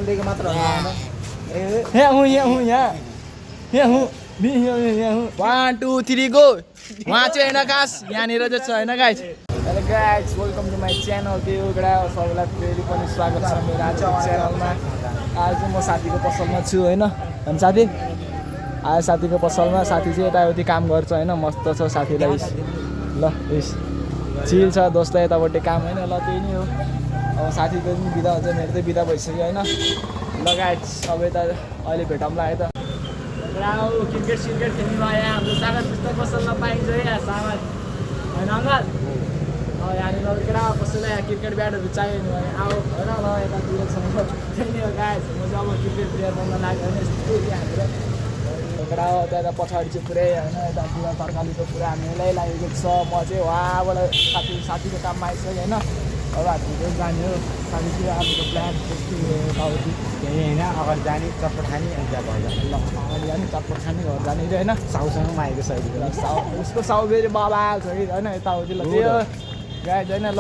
बोलेको मात्र हो यहाँ हुँ यहाँ हुँ यहाँ यहाँ हुँ 1 2 3 गो वहाँ चाहिँ होइन खास यहाँनिर चाहिँ छ होइन guys hello guys welcome to my channel त्यो एउटा सबैलाई फेरि पनि स्वागत छ मेरो आज च्यानलमा आज म साथीको पसलमा छु होइन अनि साथी आज साथीको पसलमा साथी चाहिँ यताउति काम गर्छ होइन मस्त छ साथीलाई ल यस चिल छ दोस्तलाई यतापट्टि काम होइन ल त्यही नै हो अब साथीको पनि बिदा हुन्छ मेरो चाहिँ बिदा भइसक्यो होइन ल गाइज अब यता अहिले भेटौँला है त क्रिकेट सिर्केट खेल्नु आयो हाम्रो सागर पुस्तक पसलमा पाइन्छ है यहाँ सामान होइन अङ्कल यहाँनिर केटा कसैलाई यहाँ क्रिकेट ब्याटहरू चाहियो भने आऊ होइन ल यतातिर छ त्यही नै हो गाइज म चाहिँ अब क्रिकेट प्लेयर बन्न लाग्यो भने यस्तो यहाँतिर केटा हो त्यहाँ पछाडि चाहिँ पुरै होइन यतातिर तरकारीको पुरा हामीलाई लागेको छ म चाहिँ वहाँबाट साथीको काममा आइसक्यो होइन अब हामीले जाने हो साथी चाहिँ आफ्नो प्लान यताउति त्यही होइन अगाडि जाने चटपट खाने अनि त्यहाँ घर जाने ल अगाडि जाने चटपट खाने घर जाने होइन साउसँगमा आएको छ अहिले उसको साउ फेरि बाबा छ कि होइन यताउति ल त्यही हो गाइज होइन ल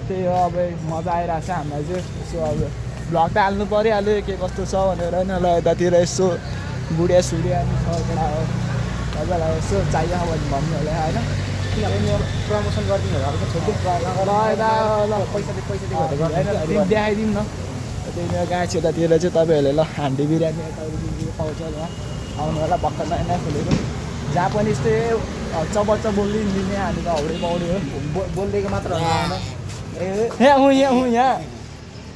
त्यही हो अब मजा आइरहेको छ हामीलाई चाहिँ यसो अब भ्लग त हाल्नु परिहाल्यो के कस्तो छ भनेर होइन ल यतातिर यसो बुढिया सुडिया पनि छ केटा हो तपाईँलाई यसो चाहियो भने भन्नु होला होइन किनभने प्रमोसन गरिदिनु होला त छोड्दै ल यता ल पैसा दिएको देखाइदिउँ न त्यही मेरो गाछ यतातिर चाहिँ तपाईँहरूले ल हान्डी बिरयानी यताउति पाउँछ ल आउनु होला भर्खर नयाँ नयाँ खोलेको जहाँ पनि यस्तै बच्चा बोलिदिने हामी त हौडे पाउने हो बोलिदिएको मात्र हो यहाँ हुँ यहाँ हुँ यहाँ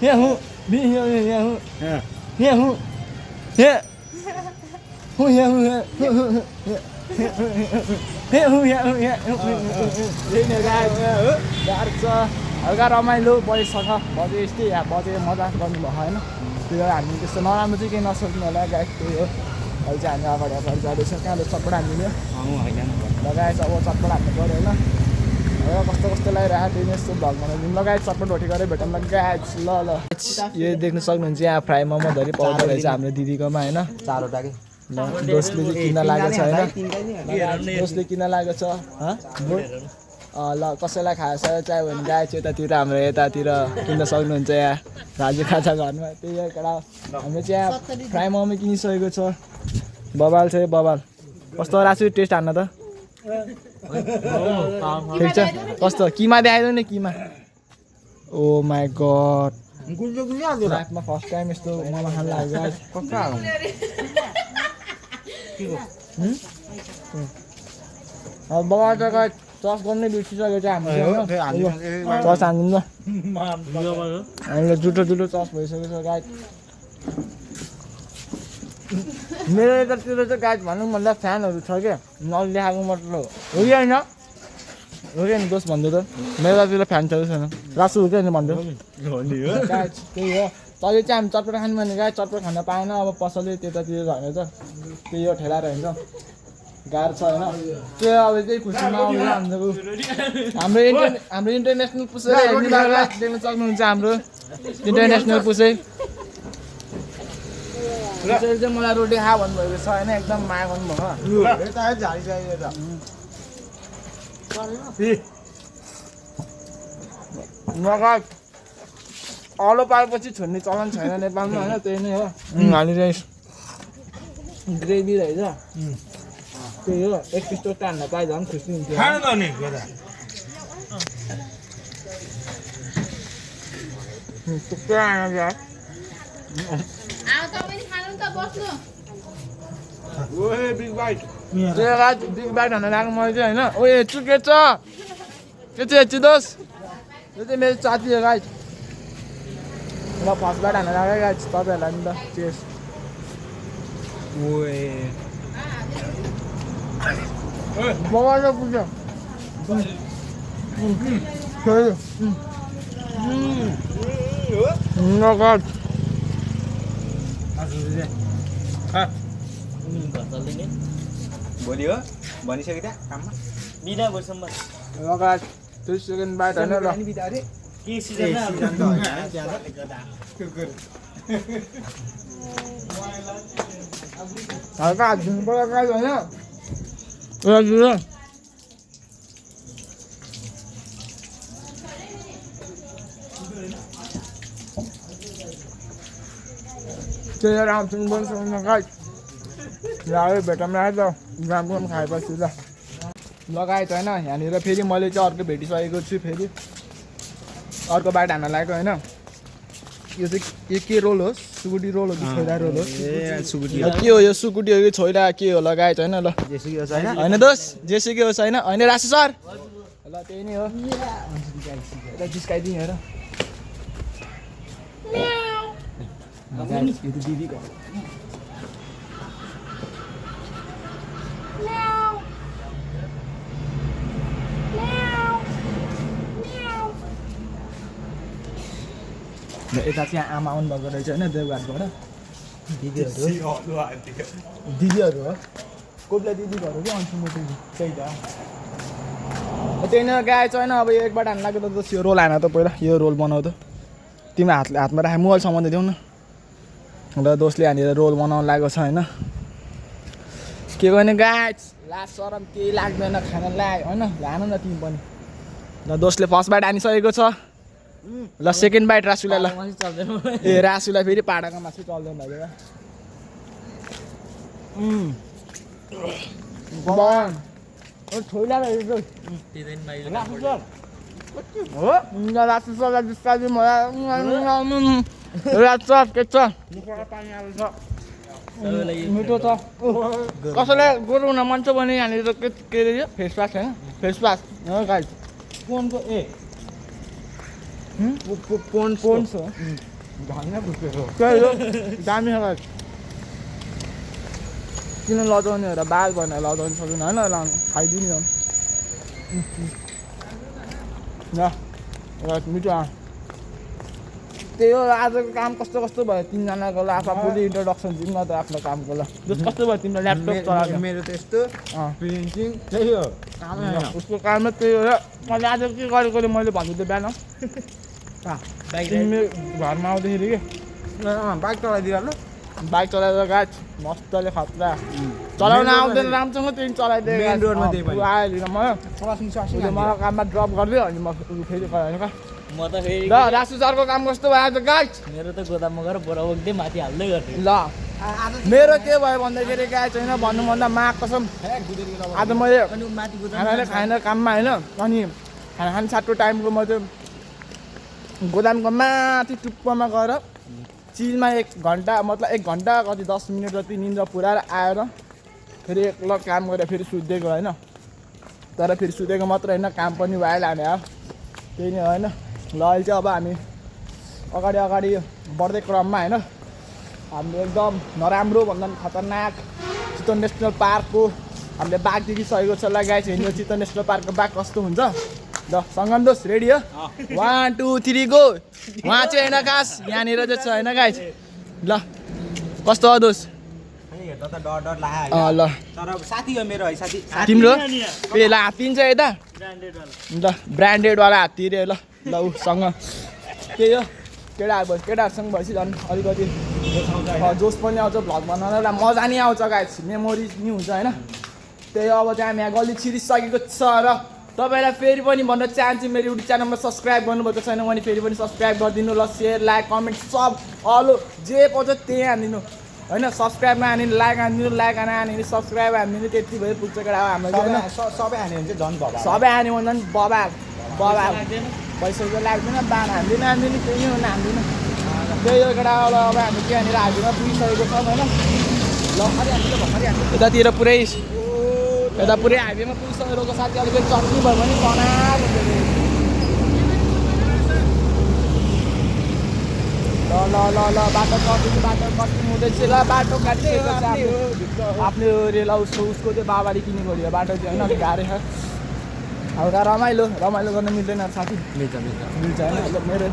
यहाँ हुँ यहाँ हुँ यहाँ हुँ यहाँ हुँ यहाँ हुँ गाह्रो छ हल्का रमाइलो बजेसँग बजे यस्तै यहाँ बजे मजा गर्नुभयो होइन त्यो भएर हामी त्यस्तो नराम्रो चाहिँ केही नसोच्नु होला गाइस त्यही हो अहिले चाहिँ हामी अगाडि जाँदैछौँ कहाँबाट चटपट हान्दिने लगाएछ अब चटपट हान्नु पऱ्यो होइन अब कस्तो कस्तो लगाइरहेको त्यही नै यस्तो भ्लग बनाइदिउँ लगाएँ चटपट भोटी गरेर भेटौँ ल गाइस ल यो देख्न सक्नुहुन्छ यहाँ फ्राई मोमो धरि पाउँदो रहेछ हाम्रो दिदीकोमा होइन चारवटा के दोस्तले चाहिँ किन्न लागेको छ होइन दोस्तले किन्न लागेको छ ल कसैलाई खाएछ चाहियो भने गाई चाहिँ यतातिर हाम्रो यतातिर किन्न सक्नुहुन्छ यहाँ राजु खाजा घरमा त्यही हो केटा हाम्रो चाहिँ यहाँ फ्राई मोमो किनिसकेको छ बबाल छ बबाल कस्तो रासु टेस्ट हान्न त ठिक छ कस्तो किमा देखाइदियो नि किमा ओ माई गड लाइफमा फर्स्ट टाइम यस्तो मोमो खान लाग्यो अब बगाएर त चस गर्नै बिर्सिसकेको छ हाम्रो चस हान्दिउँ ल हामीले जुठो चस भइसकेको छ गाई मेरो यतातिर चाहिँ गाई भनौँ भन्दा फ्यानहरू छ क्या नदेखाएको मतलब हो कि होइन हो कि नि दोस्त भन्दै त मेरो यतातिर फ्यान छ कि छैन रासु हो क्या नि भन्दै गाई त्यही हो तैँले चाहिँ हामी चटपट खानु भने गाई चटपट खान पाएन अब पसलले त्यतातिर झरेर त त्यही हो ठेलाएर हुन्छ गाह्रो छ होइन त्यो अब त्यही खुसीमा आउँछ हाम्रो इन्टरनेसनल पुसै देख्न सक्नुहुन्छ हाम्रो इन्टरनेसनल पुसै पुसैले चाहिँ मलाई रोटी खा भन्नुभएको छ होइन एकदम माया गर्नुभयो अलो पाएपछि छोड्ने चलन छैन नेपालमा होइन त्यही नै हो हाली राइस ग्रेभी रहेछ त्यही हो एक पिस टोक्टा हान्न पाए झन् खुसी हुन्थ्यो टुक्रा आएर बिग बाइट हान्न लाग्नु मैले चाहिँ होइन ओ हेच्छु के छ के चाहिँ हेच्छु दोस् यो चाहिँ मेरो साथी हो गाइस ल फर्स्ट बाइट हान्न लाग्यो गाइस तपाईँहरूलाई नि त चेस बगाएर पुग्छ भोलि हो भनिसक्यो त्यहाँ काममा बिदा भोलिसम्म 30 सेकेन्ड बाइट होइन ल के सिजन हल्का हात धुनु पर्यो गाइस होइन त्यही रामसिङ पनि सुन्नु गाइस ल भेटौँ है त ग्राम पनि खाएपछि ल लगाएँ होइन यहाँनिर फेरि मैले चाहिँ अर्को भेटिसकेको छु फेरि अर्को बाटो हान्न लागेको होइन यो चाहिँ के रोल हो सुकुटी रोल हो कि छोइरा रोल हो के हो यो सुकुटी हो कि छोइरा के हो लगाएछ होइन ल होइन दोस जेसुकै होस् होइन होइन रासु सर ल त्यही नै हो यता जिस्काइदिउँ हेर यो त दिदीको यता चाहिँ आमा आउनुभएको रहेछ होइन देवघाटबाट दिदीहरू हो कोपिला दिदी घर हो कि अन्तिम त्यही त त्यही नै गाएछ होइन अब यो एकबाट हान्न लाग्यो त यो रोल हान त पहिला यो रोल बनाउ त तिम्रो हातमा राखे मोबाइल सामान देऊ न र दोस्तले यहाँनिर रोल बनाउनु लागेको छ होइन के गर्ने गाछ लास सरम केही लाग्दैन खान लाग्यो होइन लान न तिमी पनि ल दोस्तले फर्स्ट बाइट हानिसकेको छ ल सेकेन्ड बाइट रासुलाई ल ए रासुलाई फेरि पाडाको मासु चल्दैन भयो छोइला रासु सरलाई जिस्काइदिउँ रासु के छ मिठो छ कसैलाई गोरु हुन मन छ भने यहाँनिर के अरे यो फेस वास होइन फेस वास गाइस कोनको ए पोन्स हो दामी छ किन लजाउने हो र बाल भनेर लजाउनु सक्दैन होइन खाइदिनु न मिठो त्यही हो आजको काम कस्तो कस्तो भयो तिनजनाको ल आफूले इन्ट्रोडक्सन दिउँ न त आफ्नो कामको ल कस्तो भयो तिम्रो ल्यापटप चलाएको मेरो त यस्तो प्रिन्टिङ त्यही हो उसको काममा त्यही हो र मैले आज के गरेकोले मैले भनिदिएँ बिहान घरमा आउँदाखेरि कि बाइक चलाइदिएर ल बाइक चलाएर गाछ मस्तले खतरा चलाउन आउँदैन राम्रोसँग त्यही चलाइदिएँ मेन रोडमा त्यही पनि आएर मलाई काममा ड्रप गरिदियो अनि म फेरि गएँ क्या म त फेरि ल रासु सरको काम कस्तो भयो आज गाछ मेरो त गोदाममा गएर बोरा बोक्दै माथि हाल्दै गर्थेँ ल मेरो के भयो भन्दाखेरि गाछ होइन भन्नुभन्दा माग कसम आज मैले अनि माथि खानाले खाएन काममा होइन अनि खाना खाने साटो टाइमको म चाहिँ गोदामको माथि टुप्पोमा गएर चिलमा 1 घन्टा मतलब 1 घन्टा कति 10 मिनट जति निन्द्रा पुऱ्याएर आएर फेरि एकलग काम गरेर फेरि सुत्दिएको होइन तर फेरि सुतेको मात्र होइन काम पनि भइहाल्यो हाने हो त्यही नै होइन ल अहिले चाहिँ अब हामी अगाडि बढ्दै क्रममा होइन हाम्रो एकदम नराम्रो भन्दा पनि खतरनाक चितवन नेसनल पार्कको हामीले बाघ देखिसकेको छ लगाएछ हिँड्यो चितवन नेसनल पार्कको बाघ कस्तो हुन्छ ल सङ्गम दोस्त रेडी हो 1 2 3 गो वहाँ चाहिँ होइन खास यहाँनिर चाहिँ छ होइन गाइस ल कस्तो हो दोस्त डर ल तर साथी हो मेरो है साथी तिम्रो ए ल हात्ती छ यता ल ब्रान्डेडवाला हात्ती रे ल उसँग त्यही हो केटाहरूसँग भएपछि झन् अलिकति जोस पनि आउँछ भ्लग बनाउन एउटा मजा नि आउँछ गाइस मेमोरिज नि हुन्छ होइन त्यही हो अब चाहिँ हामी यहाँ गल्ली छिरिसकेको छ र तपाईँलाई फेरि पनि भन्न चाहन्छु मेरो युट्युब च्यानलमा सब्सक्राइब गर्नुभएको छैन भने फेरि पनि सब्सक्राइब गरिदिनु ल सेयर लाइक कमेन्ट सब अलो जे पाउँछ त्यही हानिदिनु होइन सब्सक्राइबमा हानिदिनु लाइक हानिदिनु सब्सक्राइब हानिदिनु त्यति भए पुग्छ केटा हाम्रो होइन सबै हान्यो भने चाहिँ झन् भवा सबै हान्यो भने झन् बबा पैसा लाग्दैन बान हान्दिनँ त्यही हो हान्दिनँ त्यही हो केटा अब हामी त्यहाँनिर हाजिरमा पुगिसकेको छौँ होइन ल यतातिर पुरै हाइवेमा पुगिसकेको साथी अलिकति चट्नी भयो भने बनाएर ल बाटो कटिङ हुँदैछ ल बाटो काटिसकेको छ आफ्नो रेल उसको चाहिँ बाबाले किनेको अरे बाटो चाहिँ होइन अलिक गाह्रो छ हल्का रमाइलो गर्न मिल्दैन साथी मिल्छ होइन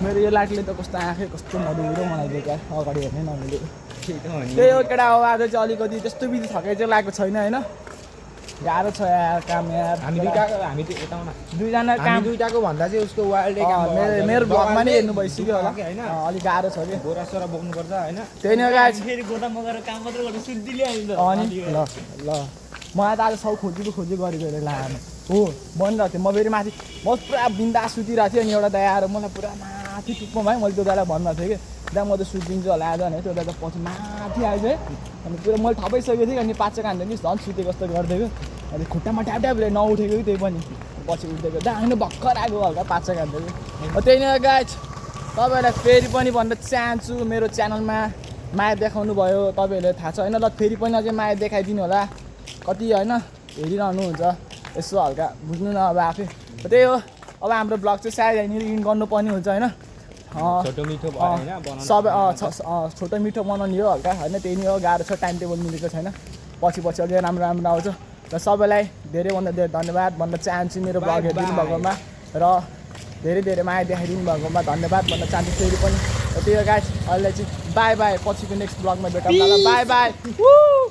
मेरो यो लाइटले त कस्तो आँखै कस्तो मधुरो बनाइदिएको अगाडि हेर्ने नमिले त्यही हो केटा हो आज चाहिँ अलिकति त्यस्तो बिजी थकाइ चाहिँ लागेको छैन होइन गाह्रो छ यार काम यार दुईजना काम दुईटाको भन्दा चाहिँ उसको वाइल्ड मेरो ब्लगमा नै हेर्नु भइसक्यो होला अलिक गाह्रो छ कि बोरासोरा बोक्नुपर्छ होइन त्यही नै गाइस फेरि गोदाममा गएर काम मात्र गर्नु सुत्दिले अहिले अनि ल मलाई त आज सब खोजी गरेको लानु हो बनिरहेको थिएँ म फेरि माथि म पुरा बिन्दा सुतिरहेको थिएँ अनि एउटा दाइ आएर मलाई पुरा माथि टुप्पोमा है मैले त्यो दाइलाई भन्नुभएको थिएँ कि त्यहाँ म त सुतिन्छु होला आज भने त्यो दादा पछि माथि आएछ है अनि पुरा मैले थपाइसकेको थिएँ अनि पाँच खाँदैन कि झन् सुते कस्तो गरिदिएको अनि खुट्टामा ट्याप ट्यापले नउठेको कि त्यही पनि पछि उठेको दामी भर्खर आएको हल्का पाँच खाँदैन त्यही नै गाइज तपाईँहरूलाई फेरि पनि भन्न चाहन्छु मेरो च्यानलमा माया देखाउनु भयो तपाईँहरूले थाहा छ होइन ल फेरि पनि अझै माया देखाइदिनु होला कति होइन हेरिरहनुहुन्छ यसो हल्का बुझ्नु न अब आफै त्यही हो अब हाम्रो ब्लग चाहिँ सायद यहाँनिर इन गर्नुपर्ने हुन्छ होइन छोटो मिठो भयो होइन बनाउनु सबै छोटो मिठो बनाउने हो हल्का होइन त्यही नै हो गाह्रो छ टाइम टेबल मिलेको छैन पछि अझै राम्रो राम्रो आउँछ र सबैलाई धेरैभन्दा धेरै धन्यवाद भन्न चाहन्छु मेरो ब्लग हेरिदिनु भएकोमा र धेरै धेरै माया देखाइदिनु भएकोमा धन्यवाद भन्न चाहन्छु फेरि पनि त्यही हो गाइस अहिले चाहिँ बाई बाई पछिको नेक्स्ट ब्लगमा भेटौँ ल बाई बाई